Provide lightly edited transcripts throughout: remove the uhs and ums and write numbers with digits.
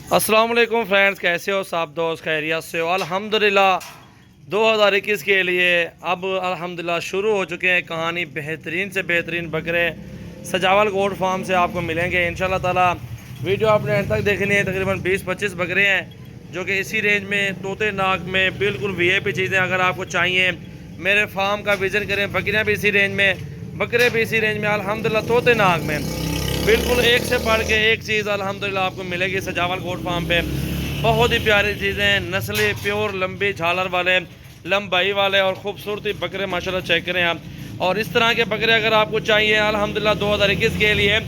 अस्सलाम वालेकुम फ्रेंड्स, कैसे हो सब दोस्त? खैरियत से हो? अल्हम्दुलिल्लाह 2021 के लिए अब अल्हम्दुलिल्लाह शुरू हो चुके हैं। कहानी बेहतरीन से बेहतरीन बकरे सजावल गोट फार्म से आपको मिलेंगे इंशाल्लाह ताला। वीडियो आपने एंड तक देखनी है। तकरीबन 20-25 बकरे हैं जो कि इसी रेंज में तोते नाक में बिल्कुल वीआईपी चीज़ें अगर आपको चाहिए मेरे फार्म का विज़न करें। बकरियाँ भी इसी रेंज में, बकरे भी इसी रेंज में अल्हम्दुलिल्लाह तोते नाक में बिल्कुल एक से बढ़ के एक चीज़ अल्हम्दुलिल्लाह आपको मिलेगी सजावल गोट फार्म पे। बहुत ही प्यारी चीज़ें, नस्ली प्योर लंबी झालर वाले, लंबाई वाले और ख़ूबसूरती बकरे माशाल्लाह चेक करें आप। और इस तरह के बकरे अगर आपको चाहिए अल्हम्दुलिल्लाह 2021 के लिए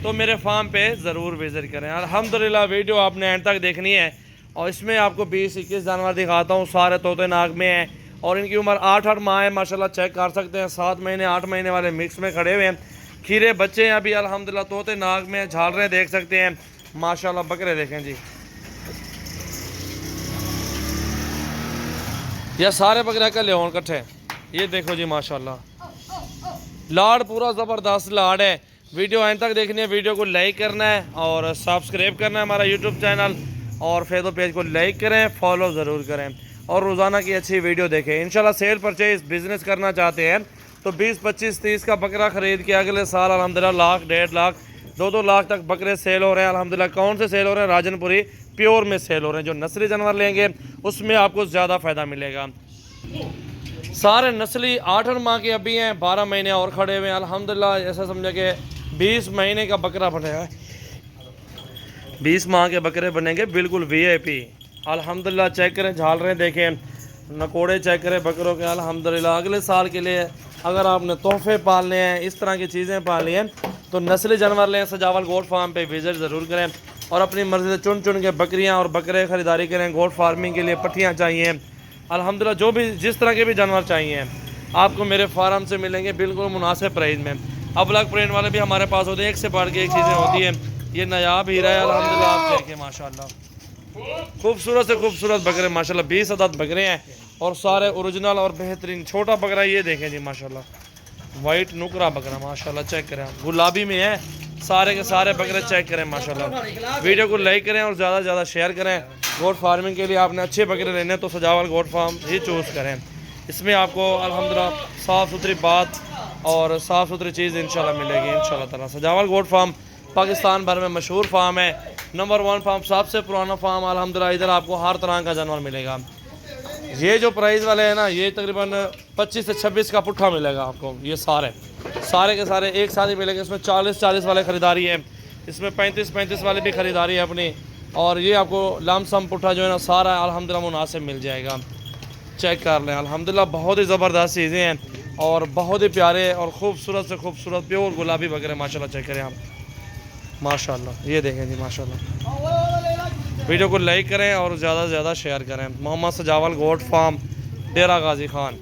तो मेरे फार्म पे ज़रूर विज़िट करें। अल्हम्दुलिल्लाह वीडियो आपने एंड तक देखनी है और इसमें आपको 20-21 जानवर दिखाता हूँ। सारे तोते नाक में हैं और इनकी उम्र 8-8 माह है माशाल्लाह, चेक कर सकते हैं। 7 महीने 8 महीने वाले मिक्स में खड़े हुए हैं। खीरे बच्चे हैं अभी अल्हम्दुलिल्लाह, तोते नाक में, झालरें देख सकते हैं माशाल्लाह। बकरे देखें जी, ये सारे बकरे का ले इकट्ठे, ये देखो जी माशाल्लाह। लाड़ पूरा ज़बरदस्त लाड़ है। वीडियो एंड तक देखनी है, वीडियो को लाइक करना है और सब्सक्राइब करना है हमारा यूट्यूब चैनल, और फेसबुक पेज को लाइक करें, फॉलो ज़रूर करें और रोज़ाना की अच्छी वीडियो देखें। इंशाल्लाह सेल परचेज बिज़नेस करना चाहते हैं तो 20, 25, 30 का बकरा ख़रीद के अगले साल अल्हम्दुलिल्लाह लाख, 1.5 लाख, 2-2 लाख तक बकरे सेल हो रहे हैं अल्हम्दुलिल्लाह। कौन से सेल हो रहे हैं? राजनपुरी प्योर में सेल हो रहे हैं। जो नस्ली जानवर लेंगे उसमें आपको ज़्यादा फ़ायदा मिलेगा। सारे नस्ली 8 माह के अभी हैं, 12 महीने और खड़े हुए हैं अल्हम्दुलिल्लाह। ऐसा समझे कि 20 महीने का बकरा बनेगा, 20 माह के बकरे बनेंगे बिल्कुल वीआईपी अल्हम्दुलिल्लाह। चेक करें, झालरें देखें, नकोड़े चेक करें बकरों के अल्हम्दुलिल्लाह। अगले साल के लिए अगर आपने तोहफे पालने हैं, इस तरह की चीज़ें पालनी हैं तो नस्ली जानवर लें। सजावल गोट फार्म पे विज़िट ज़रूर करें और अपनी मर्ज़ी से चुन चुन के बकरियां और बकरे ख़रीदारी करें। गोट फार्मिंग के लिए पट्टियाँ चाहिए अल्हम्दुलिल्लाह, जो भी जिस तरह के भी जानवर चाहिए आपको मेरे फार्म से मिलेंगे बिल्कुल मुनासिब प्राइस में। अबलग प्रिंट वाले भी हमारे पास होते हैं, एक से बढ़ के एक चीज़ें होती हैं। ये नायाब हीरा है अल्हम्दुलिल्लाह, आप देखें माशाल्लाह। खूबसूरत से खूबसूरत बकरे माशाल्लाह, 20 अदद बकरे हैं और सारे ओरिजिनल और बेहतरीन। छोटा बकरा ये देखें जी माशाल्लाह, वाइट नुकरा बकरा माशाल्लाह, चेक करें, गुलाबी में है। सारे के सारे बकरे चेक करें माशाल्लाह। वीडियो को लाइक करें और ज़्यादा से ज़्यादा शेयर करें। गोट फार्मिंग के लिए आपने अच्छे बकरे लेने तो सजावल गोट फार्म ही चूज़ करें। इसमें आपको अल्हम्दुलिल्लाह साफ़ सुथरी बात और साफ़ सुथरी चीज़ इंशाल्लाह मिलेगी इंशाल्लाह ताला। सजावल गोट फार्म पाकिस्तान भर में मशहूर फार्म है, नंबर 1 फार्म, सबसे पुराना फार्म अल्हम्दुलिल्लाह। इधर आपको हर तरह का जानवर मिलेगा। ये जो प्राइस वाले हैं ना, ये तकरीबन 25 से 26 का पुट्ठा मिलेगा आपको। ये सारे के सारे एक साथ ही मिलेंगे। इसमें 40-40 वाले ख़रीदारी है, इसमें 35-35 वाले भी ख़रीदारी है अपनी। और ये आपको लमसम पुट्ठा जो है ना सारा अल्हम्दुलिल्लाह मुनासिब मिल जाएगा। चेक कर लें अल्हम्दुलिल्लाह, बहुत ही ज़बरदस्त चीज़ें हैं और बहुत ही प्यारे और ख़ूबसूरत से खूबसूरत प्योर गुलाबी वगैरह माशाल्लाह। चेक करें आप माशाल्लाह, ये देखें जी माशाल्लाह। वीडियो को लाइक करें और ज़्यादा से ज़्यादा शेयर करें। मोहम्मद सजावल गोट फार्म, डेरा गाजी खान।